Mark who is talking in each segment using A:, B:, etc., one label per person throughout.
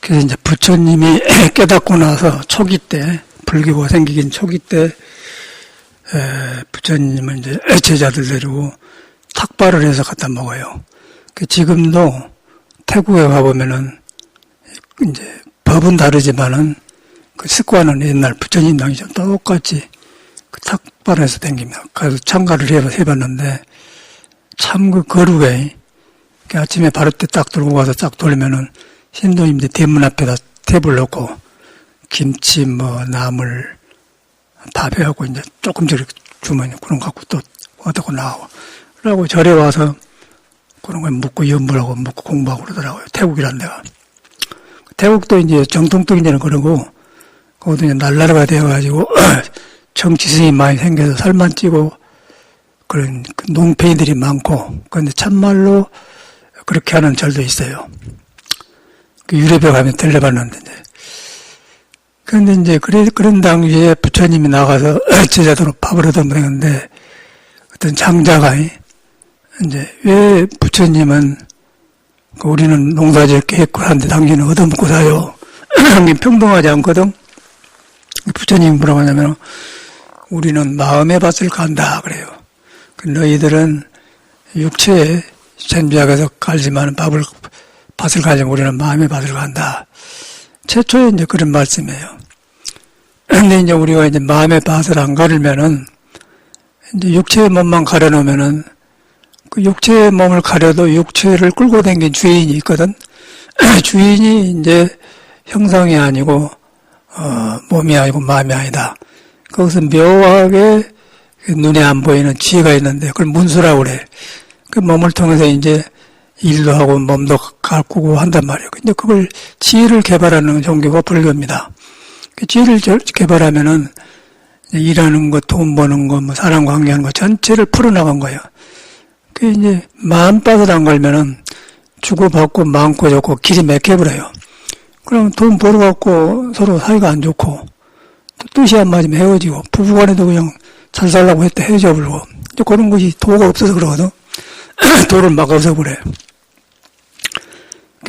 A: 그래서 이제 부처님이 깨닫고 나서 초기 때, 불교가 생기긴 초기 때, 부처님은 이제 제자들 데리고 탁발을 해서 갖다 먹어요. 지금도 태국에 가보면은 이제 법은 다르지만은 그 습관은 옛날 부처님 당시랑 똑같이 그 탁발해서 댕깁니다. 그래서 참가를 해봤는데 참 그 거룩해. 아침에 바로 때 딱 들고 가서 딱 돌면은 신도님들 대문 앞에다 탭을 놓고 김치 뭐 나물 다 배하고 이제 조금씩 주머니 그런 거 갖고 또 얻고 나와. 그러고 절에 와서 그런 거 묻고 연불하고 묻고 공부하고 그러더라고요. 태국이란 데가. 태국도 이제 정통적인 데는 그러고 거기도 이제 날라라가 되어가지고 정치성이 많이 생겨서 살만 찌고 그런 그 농폐이들이 많고 그런데 참말로 그렇게 하는 절도 있어요. 그 유래벽 가면 들려봤는데 이제. 그런데 이제 그런 당시에 부처님이 나가서 제자들로 밥을 얻어먹는데 어떤 장자가 이제 왜 부처님은 우리는 농사짓게 했고 하는데 당신은 얻어먹고 사요. 평등하지 않거든. 부처님이 뭐라고 하냐면 우리는 마음의 밭을 간다 그래요. 너희들은 육체에 전비약에서 갈지만 밭을 가려면 우리는 마음의 밭을 간다. 최초에 이제 그런 말씀이에요. 근데 이제 우리가 이제 마음의 밭을 안 가르면은 이제 육체의 몸만 가려놓으면은 그 육체의 몸을 가려도 육체를 끌고 다니는 주인이 있거든. 주인이 이제 형상이 아니고 몸이 아니고 마음이 아니다. 거기서 묘하게 눈에 안 보이는 지혜가 있는데 그걸 문수라고 그래. 그 몸을 통해서 이제 일도 하고 몸도 가꾸고 한단 말이에요. 근데 그걸 지혜를 개발하는 종교가 불교입니다. 그 지혜를 개발하면은 일하는 것, 돈 버는 것, 뭐 사람 관계하는 것 전체를 풀어나간 거예요. 그 이제 마음밭을 안 걸면은 주고받고 많고 적고 길이 막혀버려요. 그럼 돈 벌어갖고 서로 사이가 안 좋고 또 뜻이 안 맞으면 헤어지고 부부간에도 그냥 잘 살라고 했다 헤어져 버리고 그런 것이 도가 없어서 그러거든. 도를 막 없애버려요.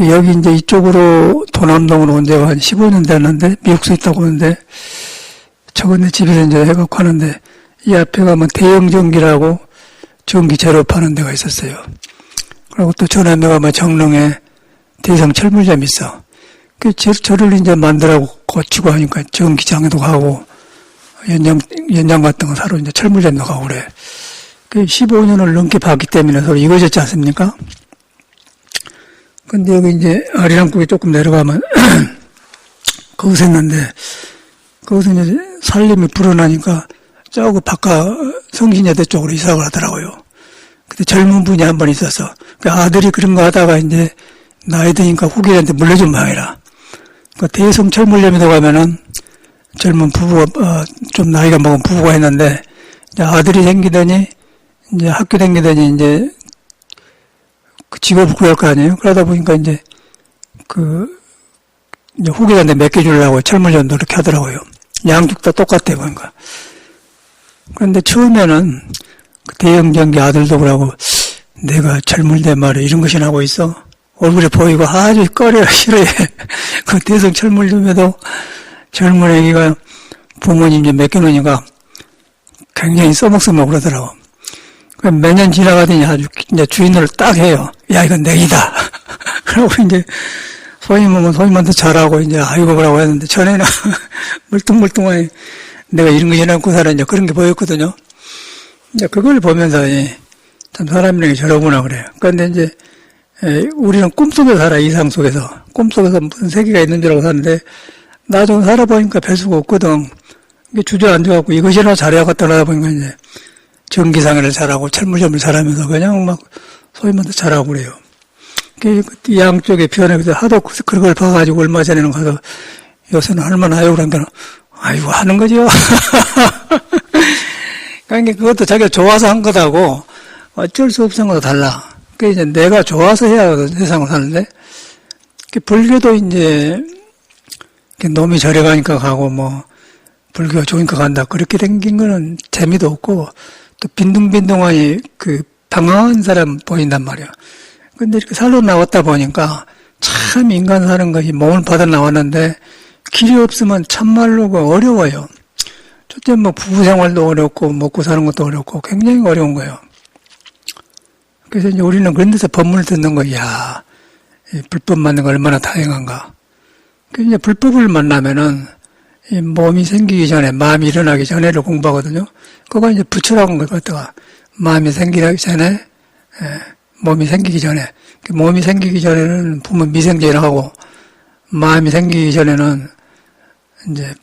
A: 여기 이제 이쪽으로 도남동으로 온 지가 한 15년 됐는데 미국서 있다고 하는데 저번에 집에서 이제 해갖고 하는데 이 앞에 가면 대영전기라고 전기 재료 파는 데가 있었어요. 그리고 또 전남에 가면 정릉에 대성철물점이 있어. 그 저를 이제 만들라고 고치고 하니까 전기장에도 가고 연장 같은 거 사러 이제 철물점도 가고 그래. 그 15년을 넘게 봤기 때문에 서로 이거졌지 않습니까? 근데 여기 이제 아리랑국에 조금 내려가면 거기서 했는데 거기서 이제 살림이 불어나니까 저거 바깥 성신여대 쪽으로 이사를 하더라고요. 근데 젊은 분이 한 번 있어서 그 아들이 그런 거 하다가 이제 나이 드니까 후계자한테 물려준 모양이라. 그 대성철물점에도 가면은 젊은 부부가 좀 나이가 먹은 부부가 있는데 이제 아들이 생기더니 이제 학교 다니더니 이제 그 직업을 구할 거 아니에요. 그러다 보니까 이제 이제 후계자한테 맡겨주려고 철물점도 그렇게 하더라고요. 양쪽 다 똑같아 보니까. 그런데 처음에는 그 대형전기 아들도 그러고 내가 젊을 때 말이야 이런 것이 나고 있어. 얼굴에 보이고 아주 꺼려요 싫어해. 그 대성 철물점에도 젊은 애기가 부모님 이제 맡겨놓으니까 굉장히 써먹써먹 그러더라고. 몇 년 지나가더니 아주 이제 주인을 딱 해요. 야, 이건 내기다. 그러고 이제 소임은 소임한테 잘하고 이제 아이고 뭐라고 했는데 전에는 멀뚱멀뚱하게 내가 이런 거 해놓고 살아 이제 그런 게 보였거든요. 이제 그걸 보면서 참 사람이라는 게 저러구나 그래요. 그런데 이제 우리는 꿈속에 살아 이상 속에서 꿈속에서 무슨 세계가 있는 줄 알고 사는데 나중에 살아보니까 별 수가 없거든. 이게 주저앉아갖고 이것이나 잘해야겠다 하다 보니까 이제 전기상해를 잘하고 철물점을 잘하면서 그냥 막 소임한테 잘하고 그래요. 그 양쪽에 변해서 하도 그런 걸 봐가지고 얼마 전에는 가서 요새는 할머니 하요 그러니까 아이고 하는 거죠. 그러니까 그것도 자기가 좋아서 한 거다고 어쩔 수 없는 것도 달라. 그 이제 내가 좋아서 해야 세상을 사는데 불교도 이제 놈이 절에 가니까 가고 뭐 불교가 좋으니까 간다 그렇게 생긴 거는 재미도 없고 또 빈둥빈둥하니 그 방황한 사람 보인단 말이야. 근데 이렇게 살로 나왔다 보니까 참 인간 사는 것이 몸을 받아 나왔는데 길이 없으면 참말로 어려워요. 첫째 뭐 부부 생활도 어렵고 먹고 사는 것도 어렵고 굉장히 어려운 거예요. 그래서 이제 우리는 그런 데서 법문을 듣는 거야. 불법 만난 거 얼마나 다행한가. 그래서 이제 불법을 만나면은 이 몸이 생기기 전에, 마음이 일어나기 전에를 공부하거든요. 그거 이제 부처라고 걸 갖다가 마음이 생기기 전에, 몸이 생기기 전에, 몸이 생기기 전에는 부모 미생제를 하고, 마음이 생기기 전에는 이제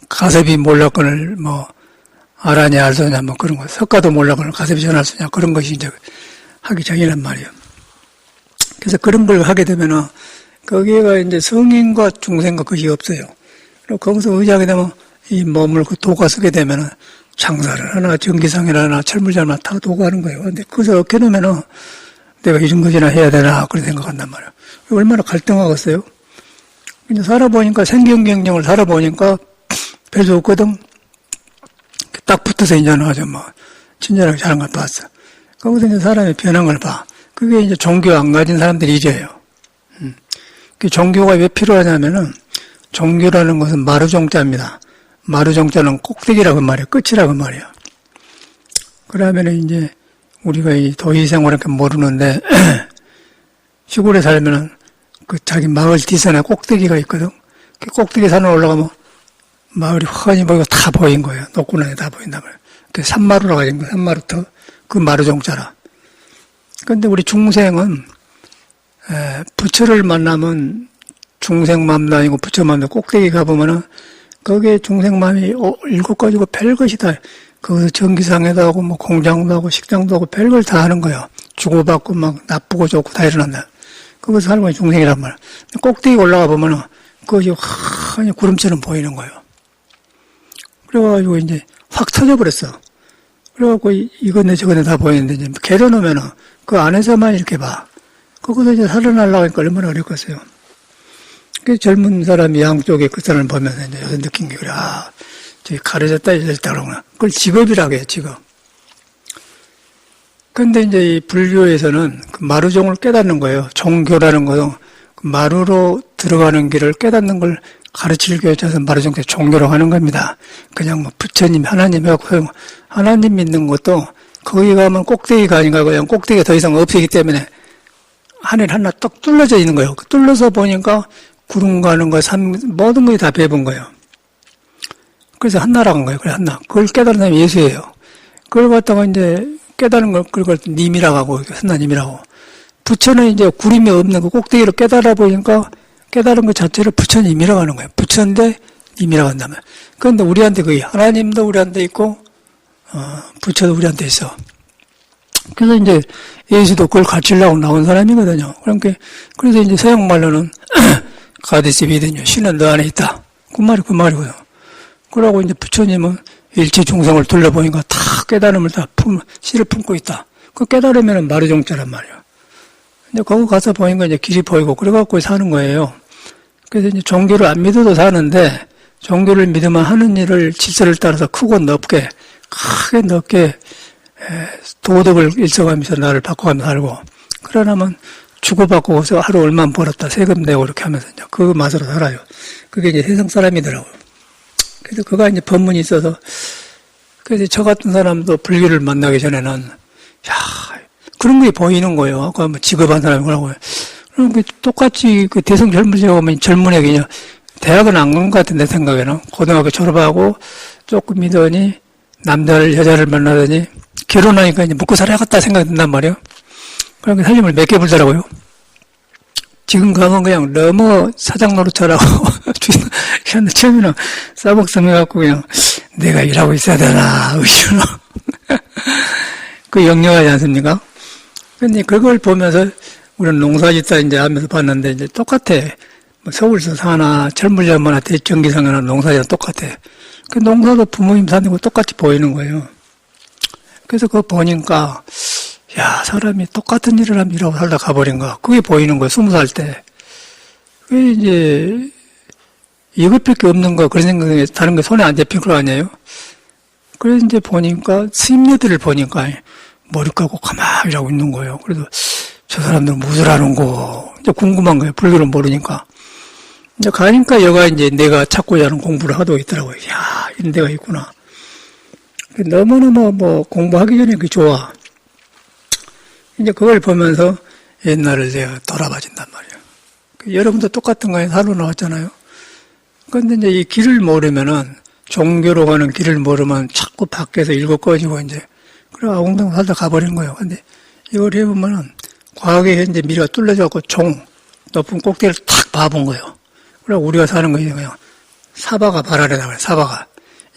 A: 가섭이 몰락건을 뭐 알아냐 알소냐 뭐 그런 거, 석가도 몰락건을 가섭이 전할 수냐 그런 것이 이제 하기 전이란 말이에요. 그래서 그런 걸 하게 되면은 거기가 이제 성인과 중생과 그것이 없어요. 그리고 거기서 의지하게 되면 이 몸을 그 도가 쓰게 되면은 장사를 하나, 전기상이나 하나, 철물자나 다 도가 하는 거예요. 근데 그것을 얻게 되면은 내가 이런 것이나 해야 되나, 그런 생각한단 말이에요. 얼마나 갈등하겠어요? 이제 살아보니까, 생경경쟁을 살아보니까 별로 없거든. 딱 붙어서 이제는 아주 뭐, 친절하게 잘한 걸 봤어. 거기서 이제 사람이 변한 걸 봐. 그게 이제 종교 안 가진 사람들이 이제요. 그 종교가 왜 필요하냐면은, 종교라는 것은 마루종자입니다. 마루종자는 꼭대기라고 말이에요. 끝이라고 말이에요. 그러면은 이제 우리가 이 도시 생활을 모르는데 시골에 살면은 그 자기 마을 뒷산에 꼭대기가 있거든. 그 꼭대기 산에 올라가면 마을이 환히 보이고 다 보인 거예요. 높고난에 다 보인단 말이에요. 그 산마루라고 하는 거예요. 산마루터. 그 마루종자라. 그런데 우리 중생은 부처를 만나면 중생 마음도 아니고 부처 마음도 꼭대기 가보면은 거기에 중생 마음이 7가지고 별것이 다, 거기서 전기상에도 하고 뭐 공장도 하고 식당도 하고 별걸 다 하는 거예요. 주고받고 막 나쁘고 좋고 다 일어난다. 거기서 살고 있는 중생이란 말이야. 꼭대기 올라가 보면은 그것이 환히 구름처럼 보이는 거예요. 그래가지고 이제 확 터져버렸어. 그래갖고 이건데 저건데 다 보이는데 이제 개려놓으면은 그 안에서만 이렇게 봐. 거기서 이제 살아나려고 하니까 얼마나 어렵겠어요. 그 젊은 사람이 양쪽에 그 사람을 보면서 이제 요새 느낀 게 그래. 아, 저기 가려졌다, 이랬다 그러구나. 그걸 직업이라고 해요, 직업. 근데 이제 이 불교에서는 그 마루종을 깨닫는 거예요. 종교라는 거는 그 마루로 들어가는 길을 깨닫는 걸 가르칠 교회에서 마루종 종교라고 하는 겁니다. 그냥 뭐 부처님, 하나님 해갖고 하나님 믿는 것도 거기 가면 꼭대기가 아닌가 그냥 꼭대기가 더 이상 없기 때문에 하늘 하나 딱 뚫려져 있는 거예요. 뚫려서 보니까 구름 가는 거, 산, 모든 것이 다 배분 거예요. 그래서 한나라고 한 거예요. 그래, 한나. 그걸 깨달은 사람이 예수예요. 그걸 갖다가 이제 깨달은 걸, 그걸 님이라고 하고, 한나님이라고. 부처는 이제 구름이 없는 그 꼭대기로 깨달아 보니까 깨달은 것 자체를 부처님이라고 하는 거예요. 부처인데 님이라고 한다면. 그런데 우리한테 거의 하나님도 우리한테 있고, 부처도 우리한테 있어. 그래서 이제 예수도 그걸 가르치려고 나온 사람이거든요. 그러니까, 그래서 이제 서양 말로는 가데스 비드뇨. 신은 너 안에 있다. 그 말이거든요. 그러고 이제 부처님은 일체 중생을 둘러보니까 다 깨달음을 다 씨를 품고 있다. 그 깨달으면 마루종자란 말이에요. 근데 거기 가서 보니까 이제 길이 보이고 그래갖고 사는 거예요. 그래서 이제 종교를 안 믿어도 사는데 종교를 믿으면 하는 일을 질서를 따라서 크고 넓게, 크게 넓게 도덕을 일성하면서 나를 바꿔가면서 살고 그러려면 주고받고 하루 얼마 벌었다 세금 내고 이렇게 하면서 이제 그 맛으로 살아요. 그게 이제 세상 사람이더라고요. 그래서 그가 이제 법문이 있어서 그래서 저 같은 사람도 불교를 만나기 전에는 야 그런 게 보이는 거예요. 아까 뭐 직업한 사람이라고 그럼 똑같이 그 대성 젊은이가 오면 젊은 애기냐 대학은 안 간 것 같은 내 생각에는 고등학교 졸업하고 조금 믿으니 남자를 여자를 만나더니 결혼하니까 이제 먹고 살아야겠다 생각이 든단 말이에요. 그러니까 살림을 몇 개 불더라고요. 지금 가면 그냥 너무 사장 노릇하라고 근데 처음에는 싸복섬해갖고 그냥 내가 일하고 있어야 되나 의심으로 그 역력하지 않습니까? 근데 그걸 보면서 우리는 농사짓다 이제 하면서 봤는데 이제 똑같아. 뭐 서울서 사나 철물점이나 대전기상이나 농사짓다 똑같아. 그 농사도 부모님 사는 거 똑같이 보이는 거예요. 그래서 그거 보니까 야 사람이 똑같은 일을 하면 일하고 살다 가버린가 그게 보이는 거예요. 20살 때. 그게 이제 이것밖에 없는 거 그런 생각에 다른 게 손에 안 잡힐 거 아니에요. 그래서 이제 보니까 스님네들을 보니까 머리 감고 가만히 일하고 있는 거예요. 그래서 저 사람들 무엇을 하는 거 이제 궁금한 거예요. 불교를 모르니까. 이제 가니까 여가 이제 내가 찾고자 하는 공부를 하고 있더라고요. 야, 이런 데가 있구나. 너무너무 뭐 공부하기 전에 그게 좋아. 이제 그걸 보면서 옛날을 내가 돌아봐진단 말이에요. 여러분도 똑같은 거에 살로 나왔잖아요. 그런데 이제 이 길을 모르면은, 종교로 가는 길을 모르면 자꾸 밖에서 일곱 꺼지고 이제, 그래, 아웅당 살다 가버린 거예요. 근데 이걸 해보면은, 과학의 현재 미래가 뚫려져갖고 높은 꼭대기를 탁 봐본 거예요. 그래, 우리가 사는 것이 그냥 사바가 발아래라 그래, 사바가.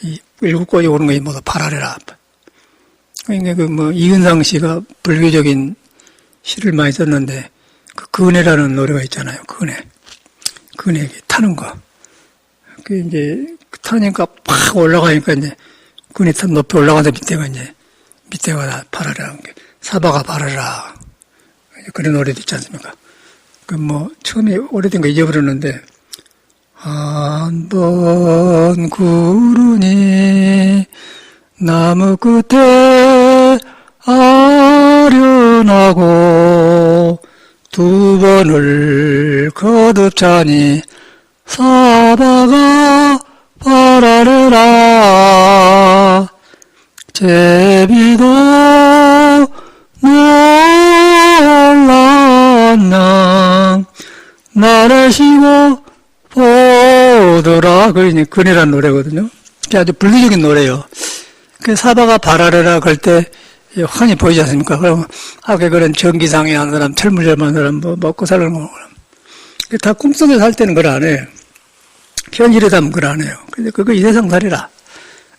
A: 이 일곱 꺼지고 오는 것이 모두 발아래라. 그러니까 이은상 씨가 불교적인 시를 많이 썼는데, 그은혜라는 노래가 있잖아요. 그은혜 타는 거. 그 이제 타니까 팍 올라가니까 이제 그은혜 타 높이 올라가서 밑에가 다 바라라. 사바가 바라라. 그런 노래도 있지 않습니까? 처음에 오래된 거 잊어버렸는데, 한 번 구르니 나무 끝에 아련하고 두 번을 거듭 차니 사바가 바라래라. 제비도 놀랐나 나를 쉬고 보더라. 그네라는 노래거든요. 아주 불교적인 노래예요. 그 사바가 바라래라 그럴 때 환히 보이지 않습니까? 그럼 그런 전기상에 하는 사람, 철물점하는 사람, 먹고 살는 거. 다 꿈속에 살 때는 그걸 안 해요. 현실에 가면 그걸 안 해요. 근데 그거 이 세상 살이라.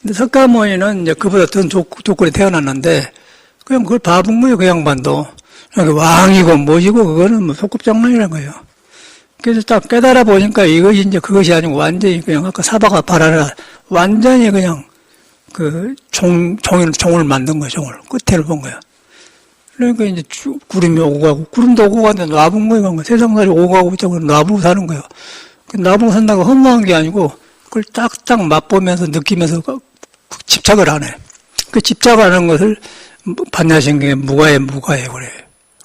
A: 근데 석가모니는 이제 그보다 더 조건이 태어났는데, 그냥 그걸 봐본 거예요, 그 양반도. 왕이고 뭐지고, 그거는 소꿉장난이라는 거예요. 그래서 딱 깨달아 보니까 이것이 이제 그것이 아니고 완전히 그냥 아까 사바가 바라라. 완전히 그냥 종을 만든 거예요, 종을. 끝에를 본 거예요. 그러니까 이제 구름이 오고 가고, 구름도 오고 가는데 놔본 거예요. 세상살이 오고 가고 있자고 놔보고 사는 거예요. 놔보고 산다고 허무한 게 아니고, 그걸 딱딱 맛보면서 느끼면서 집착을 안 해. 그 집착 안 하는 것을 반야신경에 무가해, 그래.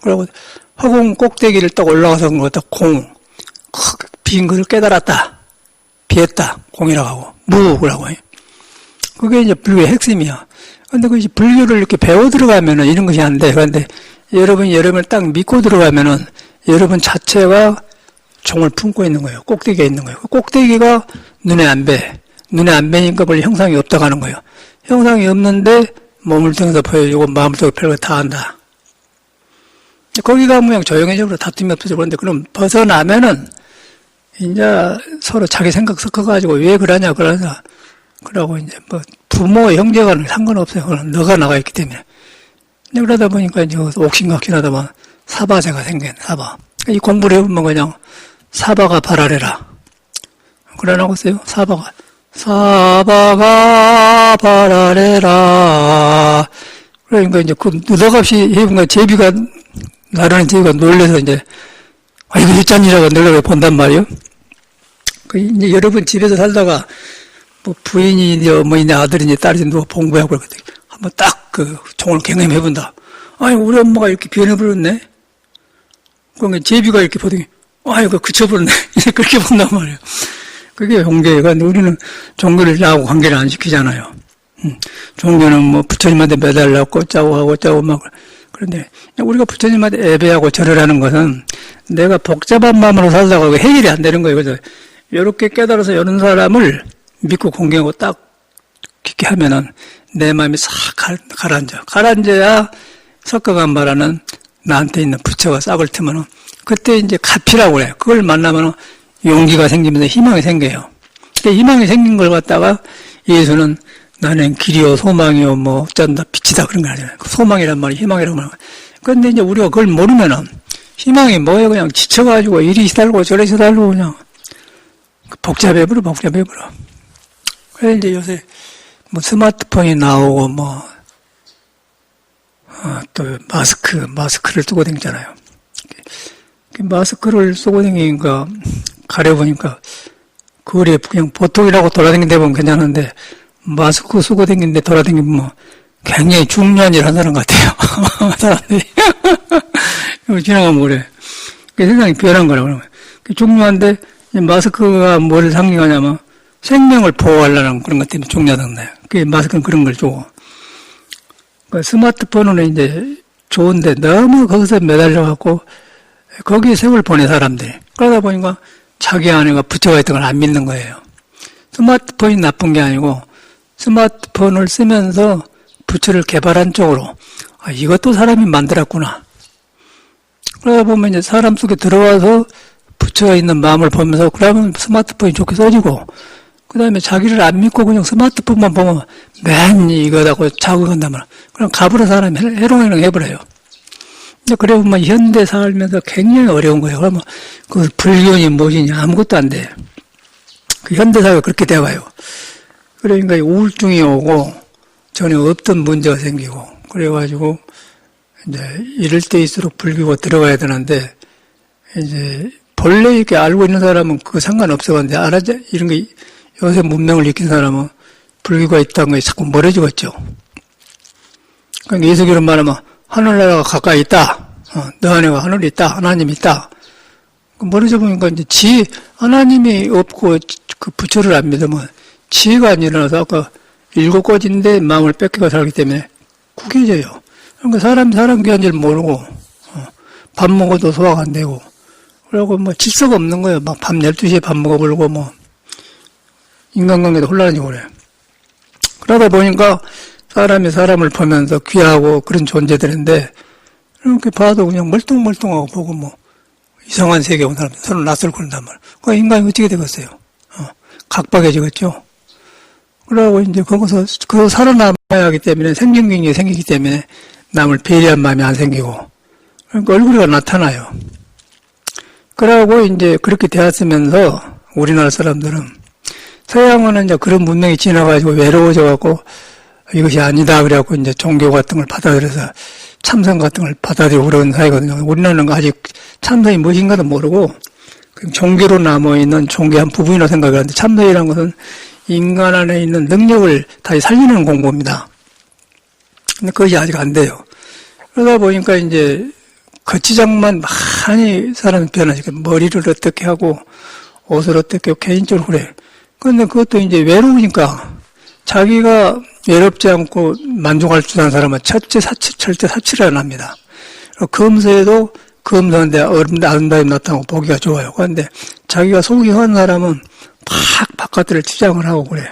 A: 그리고 화공 꼭대기를 딱 올라가서 그걸 딱 빈 것을 깨달았다. 비했다. 공이라고 하고, 무라고 해요. 그게 이제 불교의 핵심이야. 근데 그 불교를 이렇게 배워 들어가면은 이런 것이 안 돼. 그런데 여러분을 딱 믿고 들어가면은 여러분 자체가 종을 품고 있는 거예요. 꼭대기에 있는 거예요. 그 꼭대기가 눈에 안 배. 눈에 안 배니까 원래 형상이 없다고 하는 거예요. 형상이 없는데 몸을 통해서 보여주고 마음을 통해서 별거 다 한다. 거기 가면 그냥 조용해지고 다툼이 없어져. 그런데 그럼 벗어나면은 이제 서로 자기 생각 섞어가지고 왜 그러냐. 그러고 이제 부모, 형제간은 상관없어요. 그건 너가 나가 있기 때문에. 그러다 보니까 이제 옥신각신 하다 보면 사바제가 생긴 사바. 이 공부를 해보면 그냥 사바가 바라래라. 그러라고 써요. 사바가 바라래라. 그러니까 이제 느닷없이 해보니까 나라는 제비가 놀래서 이제, 이거 일잔이라고 놀라게 본단 말이에요. 이제 여러분 집에서 살다가 부인이 어머니냐 아들이냐 딸이냐 누가 봉부하고 그러거든. 한번 딱 종을 경험해본다. 우리 엄마가 이렇게 변해버렸네? 그러니까 제비가 이렇게 보더니, 이거 그쳐버렸네. 이제 그렇게 본단 말이에요. 그게 종교예요. 근데 우리는 종교를 나하고 관계를 안 시키잖아요. 종교는 부처님한테 매달라고 꽂자고 막. 그런데 우리가 부처님한테 예배하고 절을 하는 것은 내가 복잡한 마음으로 살다가 해결이 안 되는 거예요. 그래서 이렇게 깨달아서 이런 사람을 믿고 공경하고 딱 깊게 하면은 내 마음이 싹 가라앉아. 가라앉아야 석가가 말하는 나한테 있는 부처가 싹을 트면은 그때 이제 가피라고 그래요. 그걸 만나면은 용기가 생기면서 희망이 생겨요. 희망이 생긴 걸 갖다가 예수는 나는 길이요, 소망이요, 어쩐다, 빛이다, 그런 거 아니잖아요. 소망이란 말이 희망이란 말이에요. 그런데 이제 우리가 그걸 모르면은 희망이 뭐예요? 그냥 지쳐가지고 이리 시달고 저리 시달고 그냥 복잡해버려. 그래서 이제 요새 스마트폰이 나오고 또 마스크를 쓰고 다니잖아요. 마스크를 쓰고 다니니까 가려보니까 거리에 그냥 보통이라고 돌아다니는데 보면 괜찮은데 마스크 쓰고 다니는데 돌아다니면 굉장히 중요한 일 하는 사람 같아요. 사람들이. 지나가면 그래. 세상이 변한 거라고 그러는 거예요. 중요한데 마스크가 뭐를 상징하냐면 생명을 보호하려는 그런 것 때문에 중요하다는 거예요. 그 마스크는 그런 걸 주고. 그 스마트폰은 이제 좋은데 너무 거기서 매달려갖고 거기에 세월 보내 사람들이. 그러다 보니까 자기 아내가 부처가 있던 걸 안 믿는 거예요. 스마트폰이 나쁜 게 아니고 스마트폰을 쓰면서 부처를 개발한 쪽으로 이것도 사람이 만들었구나. 그러다 보면 이제 사람 속에 들어와서 부처가 있는 마음을 보면서 그러면 스마트폰이 좋게 써지고 그 다음에 자기를 안 믿고 그냥 스마트폰만 보면 맨 이거다고 자극한다면 그럼 가부른 사람이 해롱해롱 해버려요. 근데 그래 보면 현대 살면서 굉장히 어려운 거예요. 그러면 그 불교니 무엇이니 아무것도 안 돼. 그 현대사회가 그렇게 돼가요. 그러니까 우울증이 오고 전에 없던 문제가 생기고 그래가지고 이제 이럴 때일수록 불교가 들어가야 되는데 이제 본래 이렇게 알고 있는 사람은 그거 상관없어가는데 알아지 이런 게 요새 문명을 익힌 사람은 불교가 있다는 거에 자꾸 멀어지겠죠. 그러니까 예수교로 말하면 하늘나라가 가까이 있다. 너 안에 하늘이 있다. 하나님이 있다. 멀어져 보니까 이제 하나님이 없고 그 부처를 안 믿으면 지혜가 안 일어나서 아까 7가지인데 마음을 뺏기고 살기 때문에 구겨져요. 그러니까 사람 귀한 줄 모르고 밥 먹어도 소화가 안 되고 그러고 뭐 질서가 없는 거예요. 막 밤 12시에 밥 먹어버리고 뭐 인간관계도 혼란해지고 그래요. 그러다 보니까 사람이 사람을 보면서 귀하고 그런 존재들인데 이렇게 봐도 그냥 멀뚱멀뚱하고 보고 뭐 이상한 세계에 온 사람들 서로 낯설고 그런단 말이에요. 그 인간이 어떻게 되겠어요? 각박해지겠죠. 그러고 이제 거기서 그 살아남아야 하기 때문에 생존경이 생기기 때문에 남을 배려한 마음이 안 생기고 그러니까 얼굴이 나타나요. 그러고 이제 그렇게 되었으면서 우리나라 사람들은 서양은 이제 그런 문명이 지나가지고 외로워져갖고 이것이 아니다 그래갖고 이제 종교 같은 걸 받아들여서 참선 같은 걸 받아들이고 그런 사회거든요. 우리나라는 아직 참선이 무엇인가도 모르고 그냥 종교로 남아있는 종교의 한 부분이라고 생각을 하는데 참선이라는 것은 인간 안에 있는 능력을 다시 살리는 공부입니다. 근데 그것이 아직 안 돼요. 그러다 보니까 이제 거치장만 많이 사람이 변하니까 머리를 어떻게 하고 옷을 어떻게 하고 개인적으로 그래. 그런데 그것도 이제 외로우니까 자기가 외롭지 않고 만족할 줄 아는 사람은 절대 사치를 안 합니다. 검소해도 검소한데 아름다움이 나타나고 보기가 좋아요. 그런데 자기가 속이 허한 사람은 막 바깥을 치장을 하고 그래.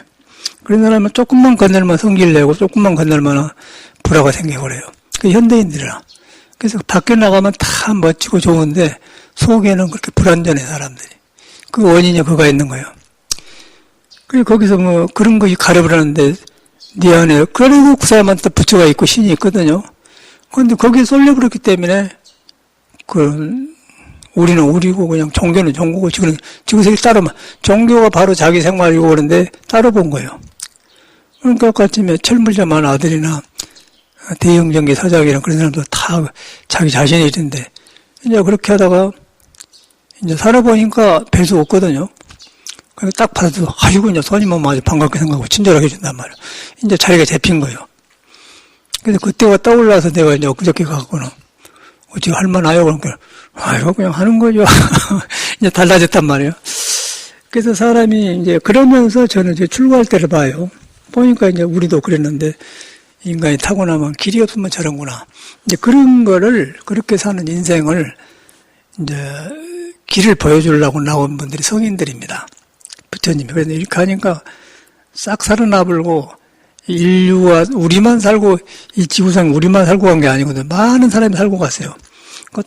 A: 그런 사람은 조금만 건들면 성질 내고 조금만 건들면 불화가 생기고 그래요. 그 현대인들이라. 그래서 밖에 나가면 다 멋지고 좋은데 속에는 그렇게 불안전해 사람들이. 그 원인이 그가 있는 거예요. 그리고 거기서 뭐 그런 거 가려보라는데 네 안에 그래도 그 사람한테 부처가 있고 신이 있거든요. 그런데 거기에 쏠려버렸기 때문에 우리는 우리고 그냥 종교는 종교고 지금 세계 따르면 종교가 바로 자기 생활이고 그런데 따로 본 거예요. 그러니까 아까쯤에 철물점한 아들이나 대형전기 사장이나 그런 사람도 다 자기 자신이 있는데 이제 그렇게 하다가 이제 살아보니까 별 수 없거든요. 그래서 딱 받아도 아이고 이제 손님 오면 아주 반갑게 생각하고 친절하게 해준단 말이에요. 이제 자리가 잡힌 거예요. 그래서 그때가 떠올라서 내가 이제 엊그저께 가거나 어찌 할만하요? 그러니까 아이고 그냥 하는 거죠. 이제 달라졌단 말이에요. 그래서 사람이 이제 그러면서 저는 이제 출구할 때를 봐요. 보니까 이제 우리도 그랬는데 인간이 타고나면 길이 없으면 저런구나. 이제 그런 거를 그렇게 사는 인생을 이제 길을 보여주려고 나온 분들이 성인들입니다. 부처님이. 그래서 이렇게 하니까 싹 살아나불고 인류가 우리만 살고 이 지구상 우리만 살고 간 게 아니거든요. 많은 사람이 살고 갔어요.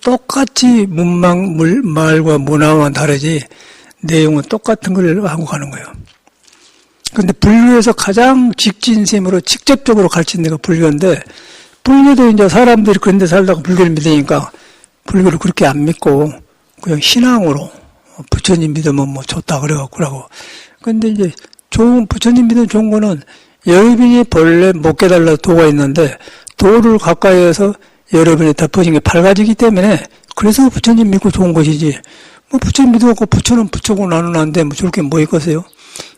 A: 똑같이 말과 문화와 다르지 내용은 똑같은 걸 하고 가는 거예요. 그런데 불교에서 가장 직진심으로 직접적으로 가르친 데가 불교인데 불교도 이제 사람들이 그런 데 살다가 불교를 믿으니까 불교를 그렇게 안 믿고 그냥 신앙으로 부처님 믿으면 뭐 좋다 그래갖고 그러고. 근데 이제 부처님 믿으면 좋은 거는 여러분이 본래 못 깨달아 도가 있는데 도를 가까이에서 여러분이 덮어진 게 밝아지기 때문에 그래서 부처님 믿고 좋은 것이지. 뭐 부처님 믿어갖고 부처는 부처고 나는 안 돼. 뭐 저렇게 뭐 있겠어요?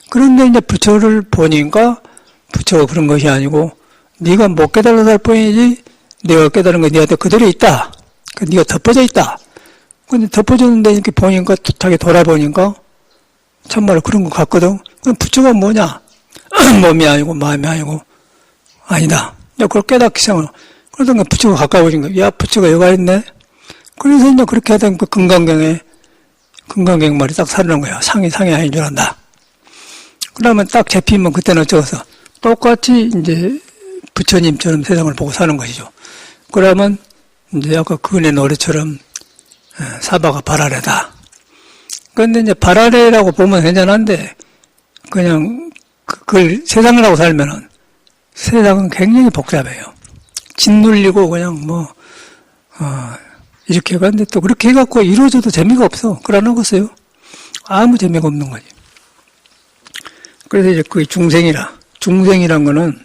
A: 그런데 이제 부처를 보니까 부처가 그런 것이 아니고 네가 못 깨달아서 할 뿐이지 내가 깨달은 게 네한테 그대로 있다. 네가 덮어져 있다. 근데 덮어졌는데 이렇게 보니까, 툭하게 돌아보니까, 참말로 그런 것 같거든. 그럼 부처가 뭐냐? 몸이 아니고, 마음이 아니고, 아니다. 그걸 깨닫기 시작하고, 그러다가 부처가 가까워진 거야. 야, 부처가 여가 있네? 그래서 이제 그렇게 하던 그 금강경에, 금강경 말이 딱 살아난 거야. 상이 아닌 줄 안다. 그러면 딱 잡히면 그때는 어쩌서 똑같이 이제 부처님처럼 세상을 보고 사는 것이죠. 그러면 이제 아까 그은의 노래처럼 사바가 발아래다. 그런데 이제 발아래라고 보면 괜찮은데 그냥 그걸 세상이라고 살면은 세상은 굉장히 복잡해요. 짓눌리고 그냥 이렇게 가는데 또 그렇게 해갖고 이루어져도 재미가 없어. 그러나겠어요? 아무 재미가 없는 거지. 그래서 이제 그 중생이란 거는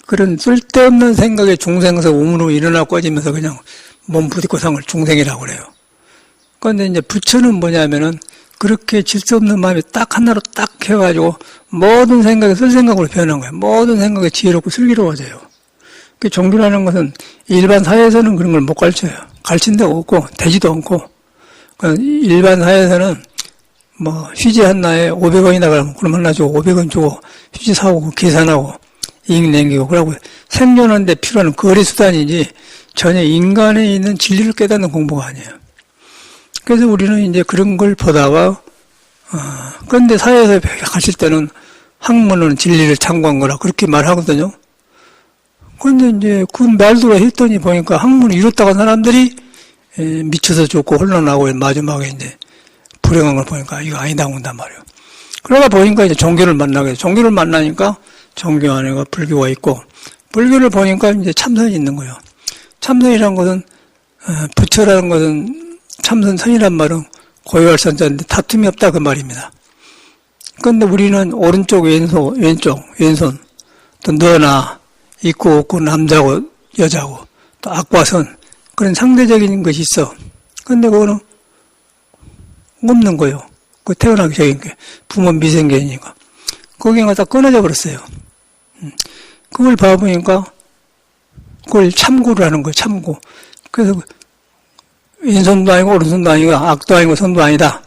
A: 그런 쓸데없는 생각에 중생에서 우물로 일어나 꺼지면서 그냥 몸 부딪고 산 걸 중생이라고 그래요. 그런데 이제 부처는 뭐냐면은 그렇게 질서 없는 마음이 딱 하나로 딱 해가지고 모든 생각에 쓸 생각으로 변한 거예요. 모든 생각에 지혜롭고 슬기로워져요. 그 종교라는 것은 일반 사회에서는 그런 걸 못 가르쳐요. 가르친 데가 없고 되지도 않고 일반 사회에서는 휴지 하나에 500원이나 그러면 하나 주고 500원 주고 휴지 사오고 계산하고 이익 남기고 그러고 생존하는 데 필요한 거래수단이지 전혀 인간에 있는 진리를 깨닫는 공부가 아니에요. 그래서 우리는 이제 그런 걸 보다가 그런데 사회에서 가실 때는 학문은 진리를 참고한 거라 그렇게 말하거든요. 그런데 이제 그 말대로 했더니 보니까 학문을 이뤘다가 사람들이 미쳐서 죽고 혼란하고 마지막에 이제 불행한 걸 보니까 이거 아니다 온단 말이에요. 그러다 보니까 이제 종교를 만나게 돼요. 종교를 만나니까 종교 안에 불교가 있고 불교를 보니까 이제 참선이 있는 거예요. 참선이라는 것은 부처라는 것은 참선선이란 말은 고유할 선자인데 다툼이 없다 그 말입니다. 그런데 우리는 오른쪽 왼손 또 너나 있고 없고 남자고 여자고 또 악과 선 그런 상대적인 것이 있어. 그런데 그거는 없는 거예요. 그 태어나기 전인 게 부모 미생계니까 거기가 다 끊어져 버렸어요. 그걸 봐보니까 그걸 참고를 하는 거예요. 참고. 그래서 왼손도 아니고 오른손도 아니고 악도 아니고 선도 아니다.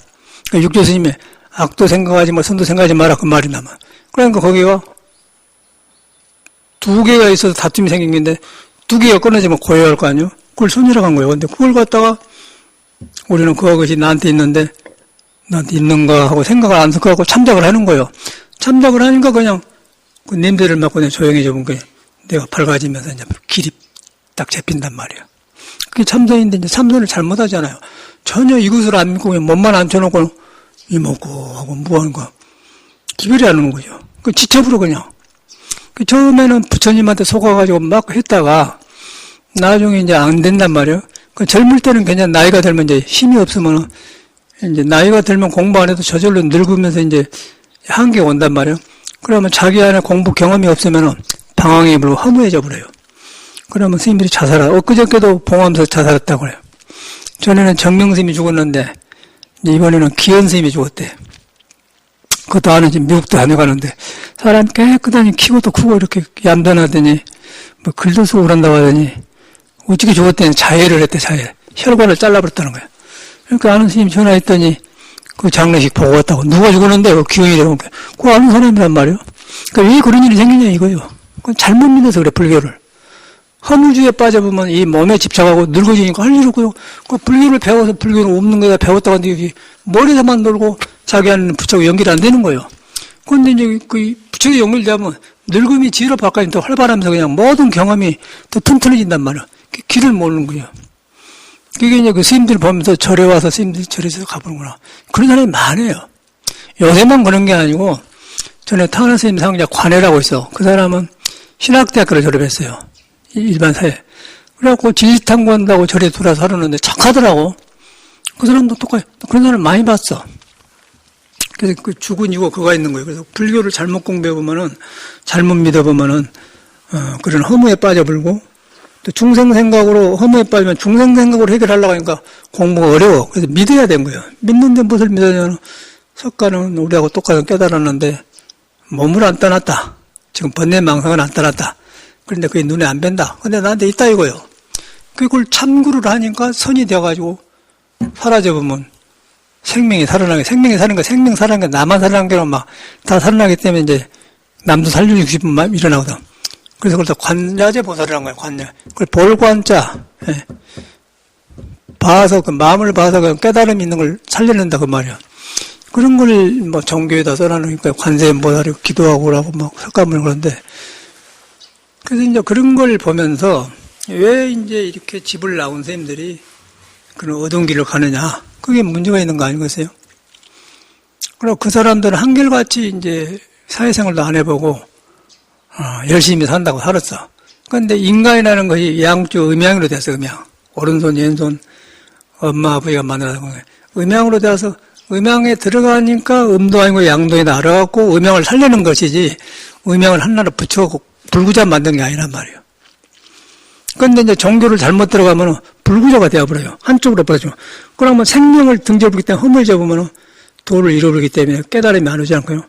A: 육조 스님의 악도 생각하지 마, 선도 생각하지 마라 그 말이 나면. 그러니까 거기가 두 개가 있어서 다툼이 생긴 건데 두 개가 끊어지면 고요할 거 아니에요? 그걸 손이라고 한 거예요. 근데 그걸 갖다가 우리는 그것이 나한테 있는데 나한테 있는가 하고 생각을 안 섞어갖고 참작을 하는 거예요. 참작을 하니까 그냥 그 냄새를 맡고 그냥 조용해져 본 거예요. 내가 밝아지면서 이제 길이 딱 잡힌단 말이에요. 그게 참선인데 이제 참선을 잘못하잖아요. 전혀 이것을 안 믿고 그냥 몸만 앉혀놓고 이먹고 하고 뭐하는 거 기별이 안 오는 거죠. 그 지쳐버려 그냥. 그 처음에는 부처님한테 속아가지고 막 했다가 나중에 이제 안 된단 말이에요. 그 젊을 때는 그냥 나이가 들면 이제 힘이 없으면 이제 나이가 들면 공부 안 해도 저절로 늙으면서 이제 한계가 온단 말이에요. 그러면 자기 안에 공부 경험이 없으면 방황에 불고 허무해져 버려요. 그러면 스님들이 자살하고 엊그저께도 봉암에서 자살했다고 그래요. 전에는 정명 스님이 죽었는데 이번에는 기현 스님이 죽었대. 그것도 아는 지금 미국도 안 해가는데 사람 깨끗하니 키고도 크고 이렇게 얌전하더니 글도 쓰고 그런다고 하더니 어떻게 죽었대니 자해를 했대. 자해. 혈관을 잘라버렸다는 거야. 그러니까 아는 스님이 전화했더니 그 장례식 보고 왔다고. 누가 죽었는데 그 기현이라고. 그거 아는 사람이란 말이에요. 그러니까 왜 그런 일이 생기냐 이거예요. 그건 잘못 믿어서 그래 불교를. 허무주의에 빠져보면 이 몸에 집착하고 늙어지니까 할 일 없고요. 그 불교를 배워서 불교는 없는 거다 배웠다고 하는데 여기 머리에서만 놀고 자기 안에는 부처가 연결이 안 되는 거예요. 그런데 이제 그 부처가 연결되면 늙음이 지혜로 바꿔니까 더 활발하면서 그냥 모든 경험이 더 튼튼해진단 말이에요. 길을 모르는 거예요. 그게 이제 그 스님들 보면서 절에 와서 스님들이 절에서 가보는구나. 그런 사람이 많아요. 요새만 그런 게 아니고 전에 타나 스님 상자 관해라고 있어. 그 사람은 신학대학교를 졸업했어요. 일반 사회. 그래갖고 진리탐구한다고 절에 들어와서 하려는데 착하더라고. 그 사람도 똑같이, 그런 사람 많이 봤어. 그래서 그 죽은 이고 그가 있는 거예요. 그래서 불교를 잘못 공부해보면은, 잘못 믿어보면은, 그런 허무에 빠져버리고, 또 중생생각으로, 허무에 빠지면 중생생각으로 해결하려고 하니까 공부가 어려워. 그래서 믿어야 되는 거예요. 믿는데 무엇을 믿어냐면, 석가는 우리하고 똑같은 깨달았는데, 몸을 안 떠났다. 지금 번뇌망상은 안 떠났다. 그런데 그게 눈에 안 뵌다. 근데 나한테 있다 이거요. 그걸 참구를 하니까 선이 되어가지고 사라져보면 생명이 살아나게, 생명이 사는 거, 생명 살아나는 게, 나만 살아나는 게 막 다 살아나기 때문에 이제 남도 살리고 싶으면 일어나거든. 그래서 그걸 다 관자재 보살을 한 거야, 관자. 그걸 볼관자. 예. 봐서, 그 마음을 봐서 그 깨달음이 있는 걸 살려낸다, 그 말이야. 그런 걸 뭐 종교에다 써놔놓으니까 관세음보살이고 기도하고 그러고 막 석가모니 그런데. 그래서 이제 그런 걸 보면서 왜 이제 이렇게 집을 나온 선생님들이 그런 어두운 길을 가느냐. 그게 문제가 있는 거 아니겠어요? 그리고 그 사람들은 한결같이 이제 사회생활도 안 해보고, 열심히 산다고 살았어. 그런데 인간이라는 것이 양쪽 음양으로 돼서 음양. 오른손, 왼손, 엄마, 아버지가 만들어서 음양으로 돼서 음양에 들어가니까 음도 아니고 양도에다 알아갖고 음양을 살리는 것이지 음양을 하나로 붙여갖고 불구자 만든 게 아니란 말이에요. 그런데 이제 종교를 잘못 들어가면 불구자가 되어버려요. 한쪽으로 빠져. 그러면 생명을 등져보기 때문에 흠을 접으면 도를 잃어버리기 때문에 깨달음이 안 오지 않고요.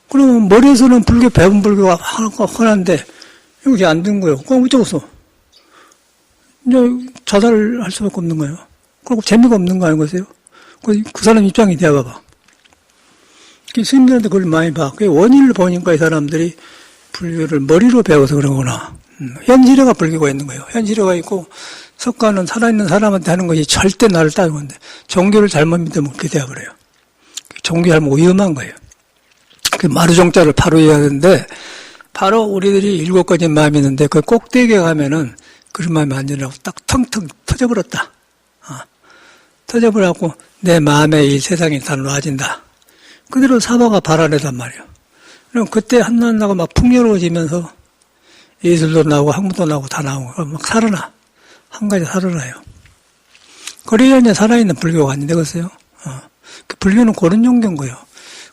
A: 그러면 머리에서는 불교, 배운 불교가 흔한데 이게 안 된 거예요. 그럼 어쩌겠어? 이제 자살을 할 수밖에 없는 거예요. 그리고 재미가 없는 거 아니겠어요? 그 사람 입장이 되어봐봐. 스님들한테 그걸 많이 봐. 그 원인을 보니까 이 사람들이 불교를 머리로 배워서 그러구나. 현실화가 불교가 있는 거예요. 현실화가 있고 석가는 살아있는 사람한테 하는 것이 절대 나를 따르는 건데 종교를 잘못 믿으면 그렇게 되어버려요. 종교 잘못 위험한 거예요. 그 마루종자를 바로 해야 하는데 바로 우리들이 7가지 마음이 있는데 그 꼭대기에 가면은 그런 마음이 안 되라고 딱 텅텅 터져버렸다. 터져버려갖고 내 마음의 이 세상이 다 놓아진다. 그대로 사바가 발화되단 말이에요. 그럼 그때 한나고 막 풍요로워지면서 예술도 나오고 학문도 나오고 다 나오고 막 살아나. 한 가지 살아나요. 그래야 이제 살아있는 불교가 안 되겠어요? 그 불교는 그런 종교인 거예요.